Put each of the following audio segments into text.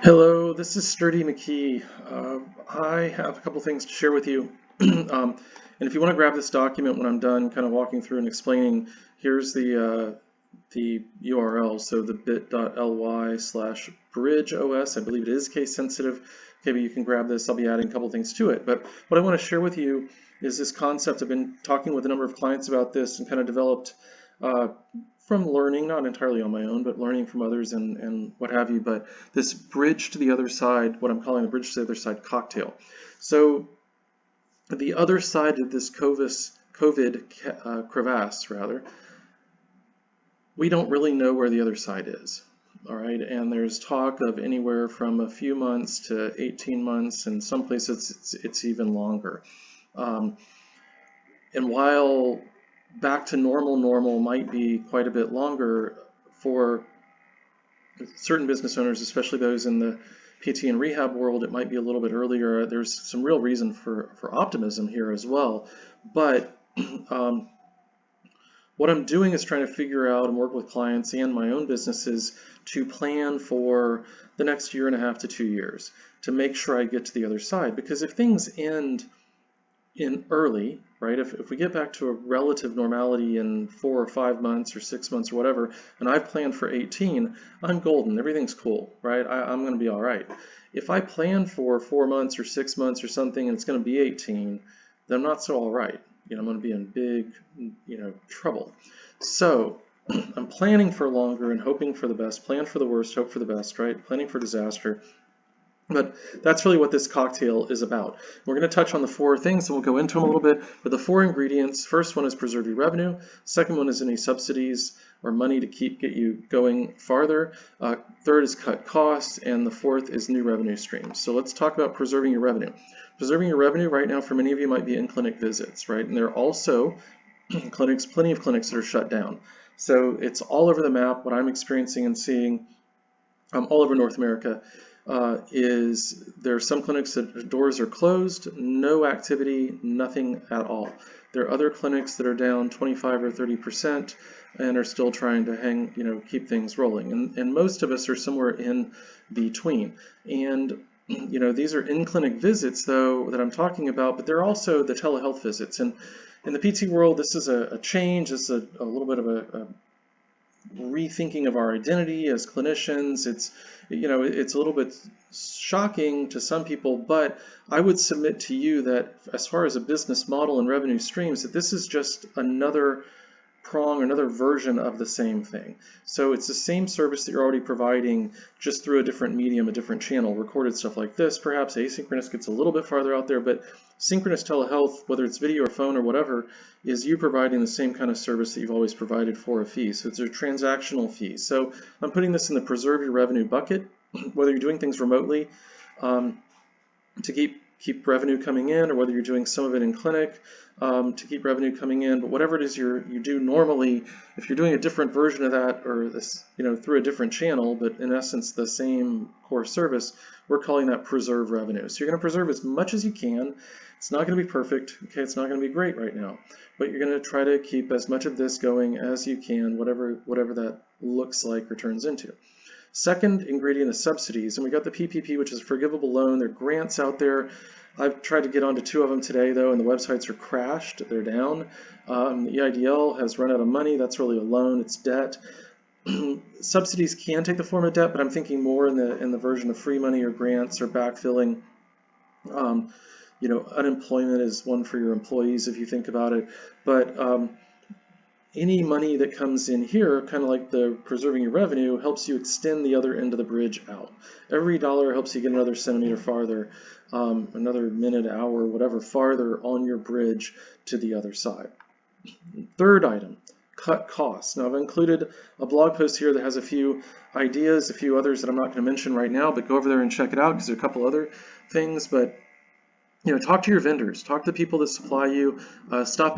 Hello, this is Sturdy McKee. I have a couple things to share with you. And if you want to grab this document when I'm done kind of walking through and explaining, here's the URL, so the bit.ly/bridgeOS. I believe it is case sensitive. Okay, but you can grab this. I'll be adding a couple things to it. But what I want to share with you is this concept. I've been talking with a number of clients about this and kind of developed from learning, not entirely on my own, but learning from others and what have you. But this bridge to the other side, what I'm calling the bridge to the other side cocktail. So the other side of this COVID crevasse, rather, we don't really know where the other side is. All right, and there's talk of anywhere from a few months to 18 months, and some places it's even longer. And while back to normal might be quite a bit longer for certain business owners, especially those in the PT and rehab world, it might be a little bit earlier. There's some real reason for optimism here as well. But what I'm doing is trying to figure out and work with clients and my own businesses to plan for the next year and a half to 2 years to make sure I get to the other side. Because if things end in early, right, if we get back to a relative normality in 4 or 5 months or 6 months or whatever, and I've planned for 18, I'm golden. Everything's cool, right? I'm going to be all right. If I plan for 4 months or 6 months or something and it's going to be 18, then I'm not so all right. I'm going to be in big, trouble. So I'm planning for longer and hoping for the best. Plan for the worst, hope for the best, right? Planning for disaster. But that's really what this cocktail is about. We're going to touch on the 4 things and we'll go into them a little bit. But the 4 ingredients, first one is preserve your revenue. Second one is any subsidies or money to get you going farther. Third is cut costs. And the 4th is new revenue streams. So let's talk about preserving your revenue. Preserving your revenue right now for many of you might be in-clinic visits, right? And there are also plenty of clinics that are shut down. So it's all over the map. What I'm experiencing and seeing all over North America is there are some clinics that doors are closed, no activity, nothing at all. There are other clinics that are down 25 or 30% and are still trying to keep things rolling. And most of us are somewhere in between. And these are in-clinic visits, though, that I'm talking about, but they're also the telehealth visits. And in the PT world, this is a change. This is a little bit of a rethinking of our identity as clinicians. It's a little bit shocking to some people, but I would submit to you that as far as a business model and revenue streams, that this is just another prong, another version of the same thing. So it's the same service that you're already providing, just through a different medium, a different channel. Recorded stuff like this, perhaps asynchronous gets a little bit farther out there, but synchronous telehealth, whether it's video or phone or whatever, is you providing the same kind of service that you've always provided for a fee. So it's a transactional fee. So I'm putting this in the preserve your revenue bucket, whether you're doing things remotely to keep revenue coming in, or whether you're doing some of it in clinic to keep revenue coming in. But whatever it is you do normally, if you're doing a different version of that, or this, through a different channel, but in essence the same core service, we're calling that preserve revenue. So you're going to preserve as much as you can. It's not going to be perfect. Okay, it's not going to be great right now, but you're going to try to keep as much of this going as you can, whatever that looks like or turns into. Second ingredient is subsidies, and we got the PPP, which is a forgivable loan. There are grants out there. I've tried to get onto 2 of them today, though, and the websites are crashed. They're down. The EIDL has run out of money. That's really a loan. It's debt. Subsidies can take the form of debt, but I'm thinking more in the version of free money or grants or backfilling. Unemployment is one for your employees if you think about it, but any money that comes in here, kind of like the preserving your revenue, helps you extend the other end of the bridge out. Every dollar helps you get another centimeter farther, another minute, hour, whatever, farther on your bridge to the other side. Third item, cut costs. Now I've included a blog post here that has a few ideas, a few others that I'm not going to mention right now, but go over there and check it out because there are a couple other things. But talk to your vendors, talk to the people that supply you, stop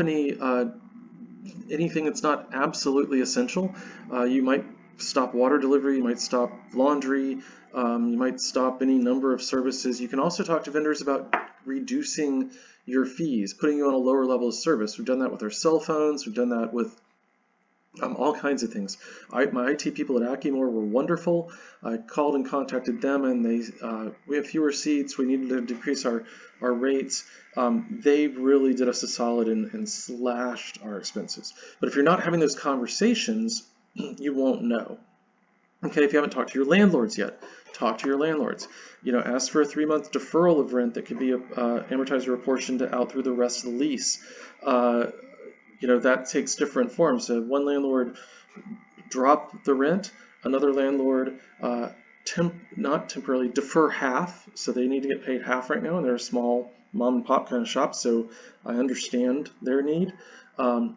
anything that's not absolutely essential. You might stop water delivery, you might stop laundry, you might stop any number of services. You can also talk to vendors about reducing your fees, putting you on a lower level of service. We've done that with our cell phones, we've done that with all kinds of things. My IT people at Acumore were wonderful. I called and contacted them, and we have fewer seats. We needed to decrease our rates. They really did us a solid and slashed our expenses. But if you're not having those conversations, you won't know. Okay, if you haven't talked to your landlords yet, talk to your landlords. Ask for a 3-month deferral of rent that could be amortized or apportioned out through the rest of the lease. That takes different forms. So one landlord drop the rent, another landlord not temporarily defer half, so they need to get paid half right now, and they're a small mom and pop kind of shop, so I understand their need. And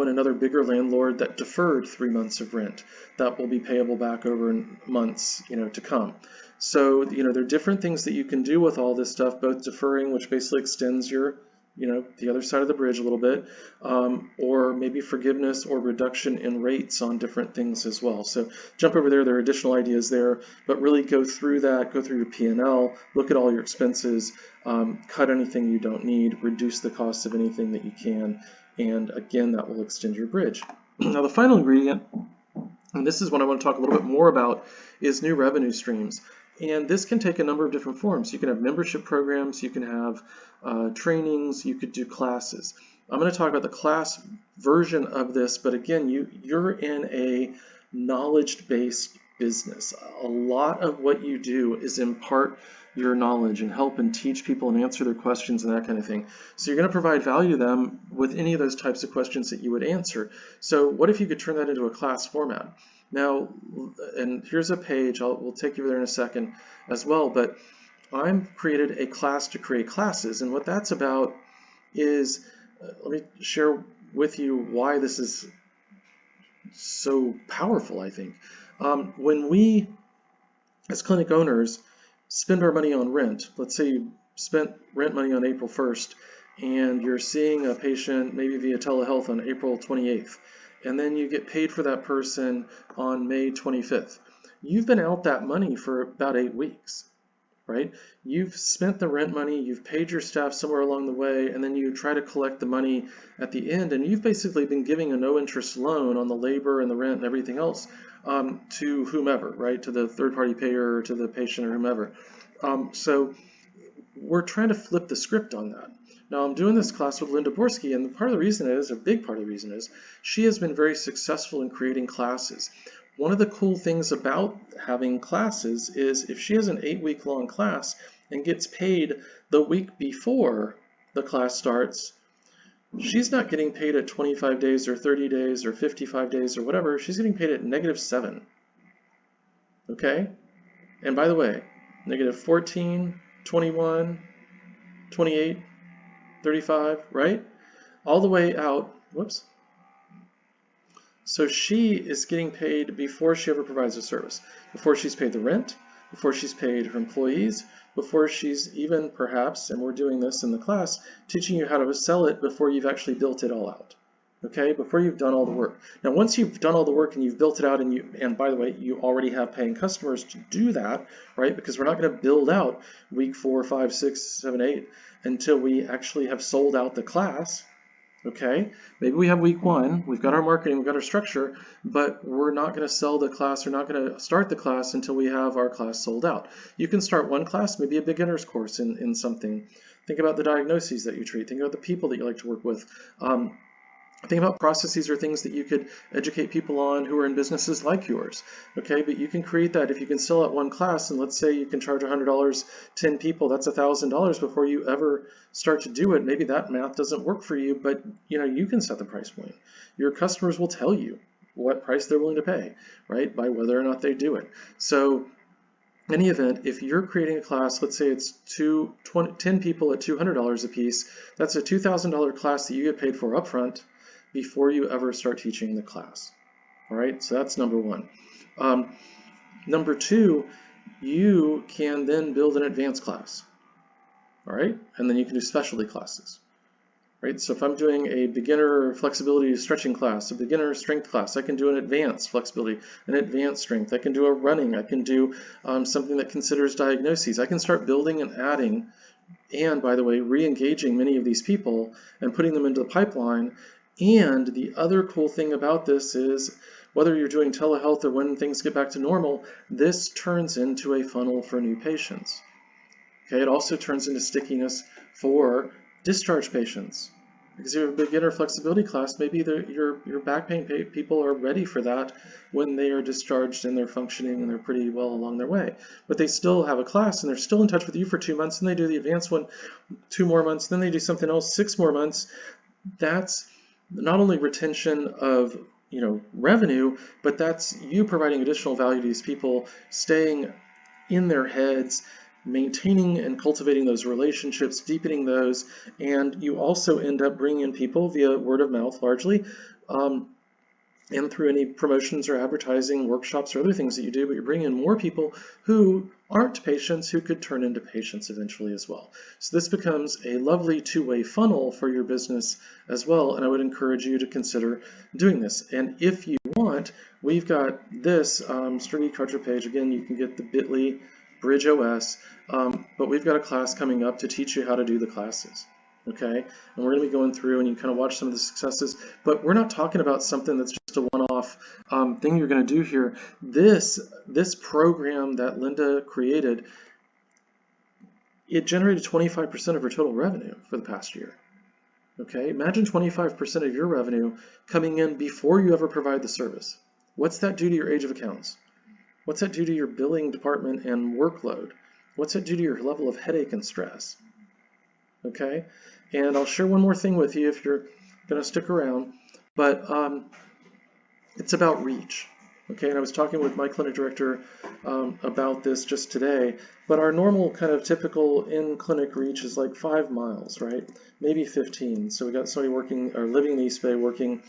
another bigger landlord that deferred 3 months of rent that will be payable back over months, to come. So, there are different things that you can do with all this stuff, both deferring, which basically extends your, the other side of the bridge a little bit, or maybe forgiveness or reduction in rates on different things as well. So jump over there, there are additional ideas there, but really go through that, go through your P&L, look at all your expenses, cut anything you don't need, reduce the cost of anything that you can, and again, that will extend your bridge. Now the final ingredient, and this is what I want to talk a little bit more about, is new revenue streams. And this can take a number of different forms. You can have membership programs, you can have trainings, you could do classes. I'm going to talk about the class version of this, but again, you're in a knowledge-based business. A lot of what you do is impart your knowledge and help and teach people and answer their questions and that kind of thing. So you're going to provide value to them with any of those types of questions that you would answer. So what if you could turn that into a class format? Now, and here's a page, we'll take you there in a second as well, but I've created a class to create classes, and what that's about is, let me share with you why this is so powerful, I think. When we, as clinic owners, spend our money on rent, let's say you spent rent money on April 1st, and you're seeing a patient maybe via telehealth on April 28th, and then you get paid for that person on May 25th. You've been out that money for about 8 weeks, right? You've spent the rent money, you've paid your staff somewhere along the way, and then you try to collect the money at the end, and you've basically been giving a no-interest loan on the labor and the rent and everything else to whomever, right? To the third-party payer or to the patient or whomever. So we're trying to flip the script on that. Now, I'm doing this class with Linda Borsky, and part of the reason is, a big part of the reason is, she has been very successful in creating classes. One of the cool things about having classes is if she has an 8-week long class and gets paid the week before the class starts, she's not getting paid at 25 days or 30 days or 55 days or whatever. She's getting paid at -7. Okay? And by the way, -14, 21, 28, 35, right? All the way out, whoops. So she is getting paid before she ever provides a service, before she's paid the rent, before she's paid her employees, before she's even perhaps, and we're doing this in the class, teaching you how to sell it before you've actually built it all out. Okay, before you've done all the work. Now, once you've done all the work and you've built it out, and by the way, you already have paying customers to do that, right? Because we're not going to build out week 4, 5, 6, 7, 8 until we actually have sold out the class. Okay, maybe we have week 1, we've got our marketing, we've got our structure, but we're not going to sell the class, we're not going to start the class until we have our class sold out. You can start one class, maybe a beginner's course in something. Think about the diagnoses that you treat. Think about the people that you like to work with. Think about processes or things that you could educate people on who are in businesses like yours, okay? But you can create that. If you can sell out one class, and let's say you can charge $100, 10 people, that's $1,000 before you ever start to do it. Maybe that math doesn't work for you, but you can set the price point. Your customers will tell you what price they're willing to pay, right? By whether or not they do it. So in any event, if you're creating a class, let's say it's 10 people at $200 a piece, that's a $2,000 class that you get paid for upfront before you ever start teaching the class. All right, so that's number 1. Number 2, you can then build an advanced class. All right, and then you can do specialty classes. Right, so if I'm doing a beginner flexibility stretching class, a beginner strength class, I can do an advanced flexibility, an advanced strength. I can do a running. I can do something that considers diagnoses. I can start building and adding, and by the way, re-engaging many of these people and putting them into the pipeline And the other cool thing about this is, whether you're doing telehealth or when things get back to normal, this turns into a funnel for new patients. Okay, it also turns into stickiness for discharge patients. Because you have a beginner flexibility class, maybe your back pain people are ready for that when they are discharged and they're functioning and they're pretty well along their way. But they still have a class and they're still in touch with you for 2 months, and they do the advanced one 2 more months, then they do something else 6 more months. That's not only retention of revenue, but that's you providing additional value to these people, staying in their heads, maintaining and cultivating those relationships, deepening those, and you also end up bringing in people via word of mouth largely, and through any promotions or advertising, workshops, or other things that you do, but you're bringing in more people who aren't patients who could turn into patients eventually as well. So this becomes a lovely two-way funnel for your business as well, and I would encourage you to consider doing this. And if you want, we've got this Sturdy Crutcher page. Again, you can get the bit.ly Bridge OS, but we've got a class coming up to teach you how to do the classes. Okay, and we're going to be going through and you kind of watch some of the successes, but we're not talking about something that's just a one-off thing you're going to do here. This program that Linda created, it generated 25% of her total revenue for the past year. Okay, imagine 25% of your revenue coming in before you ever provide the service. What's that do to your age of accounts? What's that do to your billing department and workload? What's that do to your level of headache and stress? Okay, and I'll share one more thing with you if you're going to stick around, but it's about reach. Okay, and I was talking with my clinic director about this just today, but our normal kind of typical in-clinic reach is like 5 miles, right? Maybe 15. So we got somebody working or living in the East Bay, working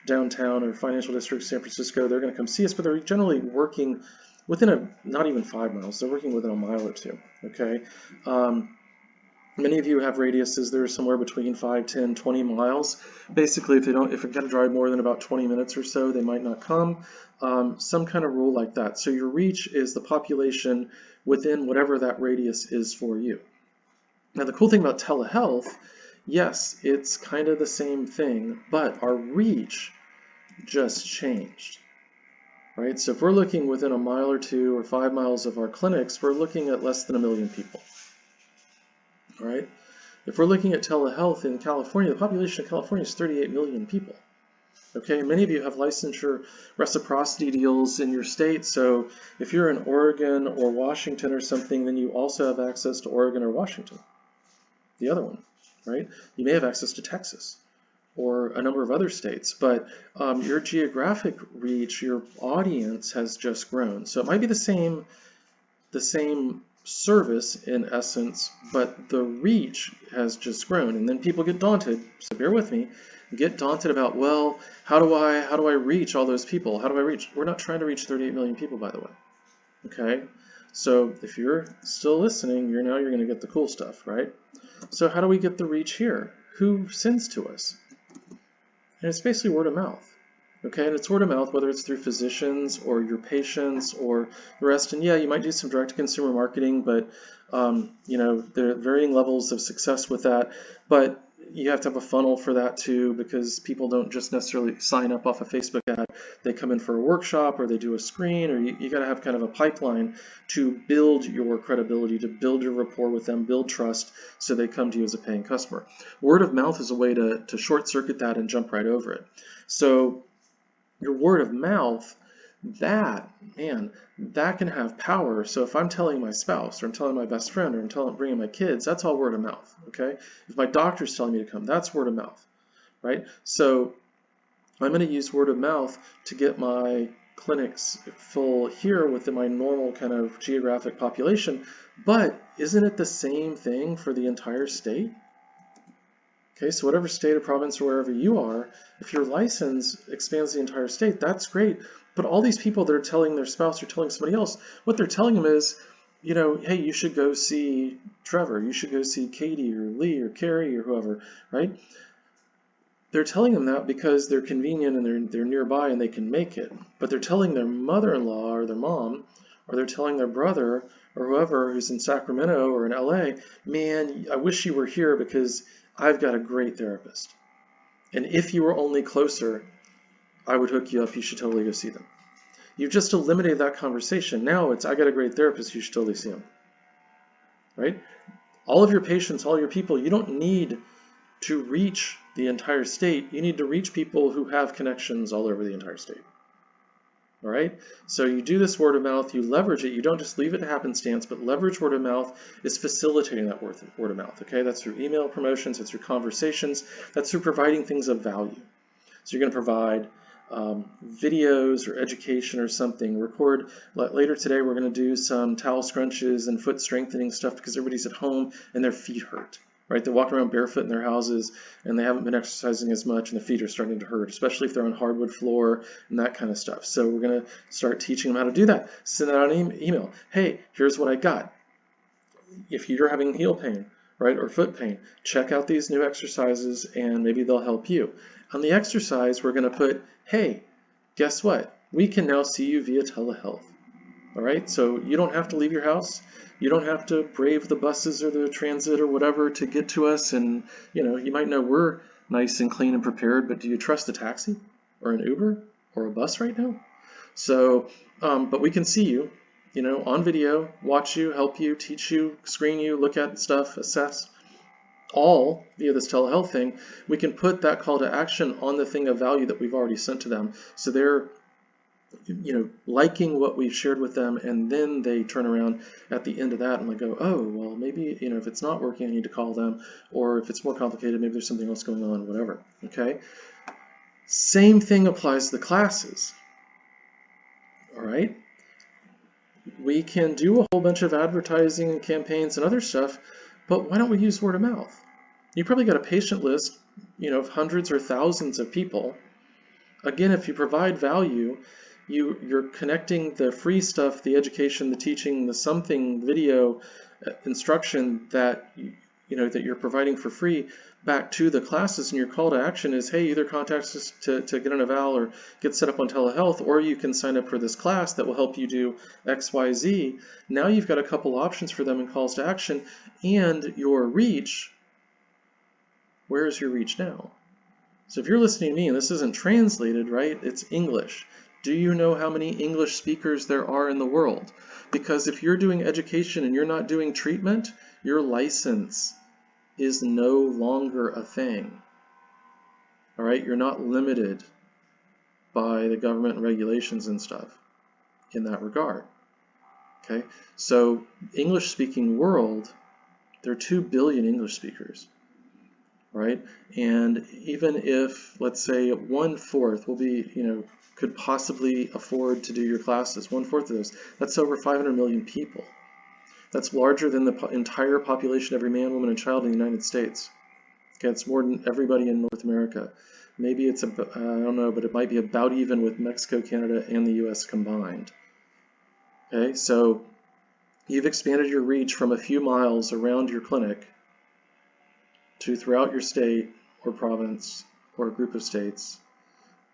downtown or financial district, San Francisco. They're going to come see us, but they're generally working within not even 5 miles. They're working within a mile or two. Okay. Many of you have radiuses that are somewhere between 5, 10, 20 miles. Basically, if you're going to drive more than about 20 minutes or so, they might not come. Some kind of rule like that. So your reach is the population within whatever that radius is for you. Now, the cool thing about telehealth, yes, it's kind of the same thing, but our reach just changed. Right? So if we're looking within a mile or 2 or 5 miles of our clinics, we're looking at less than 1 million people. Right? If we're looking at telehealth in California, the population of California is 38 million people. Okay, many of you have licensure reciprocity deals in your state, so if you're in Oregon or Washington or something, then you also have access to Oregon or Washington, the other one, right? You may have access to Texas or a number of other states, but your geographic reach, your audience has just grown. So it might be the same service in essence, but the reach has just grown, and then people get daunted. So bear with me. Get daunted about, well, how do I reach all those people? How do I reach? We're not trying to reach 38 million people, by the way. Okay, so if you're still listening, you're going to get the cool stuff, right? So how do we get the reach here? Who sends to us? And it's basically word of mouth. Okay, and it's word of mouth, whether it's through physicians or your patients or the rest. And yeah, you might do some direct-to-consumer marketing, but there are varying levels of success with that. But you have to have a funnel for that too, because people don't just necessarily sign up off a Facebook ad. They come in for a workshop or they do a screen, or you got to have kind of a pipeline to build your credibility, to build your rapport with them, build trust, so they come to you as a paying customer. Word of mouth is a way to short-circuit that and jump right over it. So your word of mouth, that can have power. So if I'm telling my spouse, or I'm telling my best friend, or I'm bringing my kids, that's all word of mouth, okay? If my doctor's telling me to come, that's word of mouth, right? So I'm going to use word of mouth to get my clinics full here within my normal kind of geographic population, but isn't it the same thing for the entire state? Okay, so whatever state or province or wherever you are, if your license expands the entire state, that's great. But all these people that are telling their spouse or telling somebody else, what they're telling them is, hey, you should go see Trevor, you should go see Katie or Lee or Carrie or whoever, right? They're telling them that because they're convenient and they're nearby and they can make it. But they're telling their mother-in-law or their mom, or they're telling their brother or whoever who's in Sacramento or in LA, man, I wish you were here because I've got a great therapist. And if you were only closer, I would hook you up. You should totally go see them. You've just eliminated that conversation. Now it's, I got a great therapist, you should totally see them. Right? All of your patients, all your people, you don't need to reach the entire state. You need to reach people who have connections all over the entire state. All right, so you do this word of mouth, you leverage it, you don't just leave it to happenstance, but leverage word of mouth is facilitating that word of mouth, okay? That's through email promotions, that's through conversations, that's through providing things of value. So you're going to provide videos or education or something. Record, later today we're going to do some towel scrunches and foot strengthening stuff because everybody's at home and their feet hurt. Right, they walk around barefoot in their houses and they haven't been exercising as much and the feet are starting to hurt, especially if they're on hardwood floor and that kind of stuff. So we're going to start teaching them how to do that. Send out an email. Hey, here's what I got. If you're having heel pain, right, or foot pain, check out these new exercises and maybe they'll help you. On the exercise, we're going to put, hey, guess what? We can now see you via telehealth. All right, so you don't have to leave your house. You don't have to brave the buses or the transit or whatever to get to us. And, you know, you might know we're nice and clean and prepared, but do you trust a taxi or an Uber or a bus right now? So, but we can see you, you know, on video, watch you, help you, teach you, screen you, look at stuff, assess, all via this telehealth thing. We can put that call to action on the thing of value that we've already sent to them. So they're, you know, liking what we've shared with them, and then they turn around at the end of that and they go, oh, well, maybe, you know, if it's not working, I need to call them, or if it's more complicated, maybe there's something else going on, whatever, okay? Same thing applies to the classes, all right? We can do a whole bunch of advertising and campaigns and other stuff, but why don't we use word of mouth? You probably got a patient list, you know, of hundreds or thousands of people. Again, if you provide value, you're connecting the free stuff, the education, the teaching, the something video instruction that you know that you're providing for free back to the classes, and your call to action is, hey, either contact us to get an eval or get set up on telehealth, or you can sign up for this class that will help you do X, Y, Z. Now you've got a couple options for them in calls to action, and your reach. Where's your reach now? So if you're listening to me and this isn't translated, right, it's English. Do you know how many English speakers there are in the world? Because if you're doing education and you're not doing treatment, your license is no longer a thing. All right, you're not limited by the government and regulations and stuff in that regard. Okay, so English-speaking world, there are 2 billion English speakers. Right, and even if, let's say, 1/4 will be, you know, could possibly afford to do your classes, 1/4 of those, that's over 500 million people. That's larger than the entire population, every man, woman, and child in the United States. Okay, it's more than everybody in North America. Maybe it's, I don't know, but it might be about even with Mexico, Canada, and the US combined. Okay, so you've expanded your reach from a few miles around your clinic to throughout your state or province or a group of states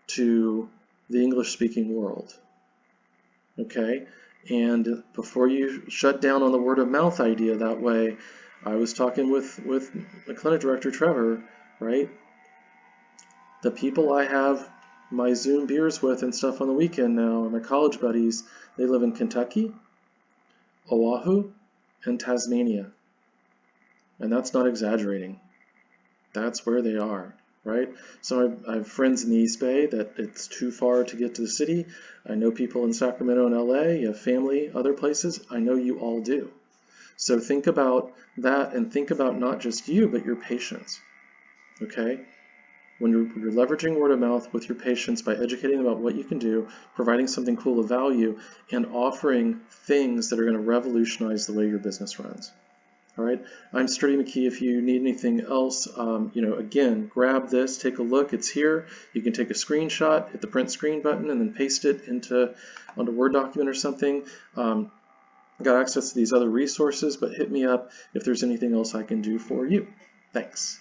to the English-speaking world. Okay, and before you shut down on the word of mouth idea that way, I was talking with the clinic director, Trevor, right? The people I have my Zoom beers with and stuff on the weekend now are my college buddies. They live in Kentucky, Oahu, and Tasmania. And that's not exaggerating. That's where they are, right? So I have friends in the East Bay that it's too far to get to the city. I know people in Sacramento and LA. You have family, other places. I know you all do. So think about that and think about not just you, but your patients, okay? When you're leveraging word of mouth with your patients by educating them about what you can do, providing something cool of value, and offering things that are going to revolutionize the way your business runs. All right, I'm Sturdy McKee. If you need anything else, you know, again, grab this, take a look. It's here. You can take a screenshot, hit the print screen button, and then paste it onto Word document or something. Got access to these other resources, but hit me up if there's anything else I can do for you. Thanks.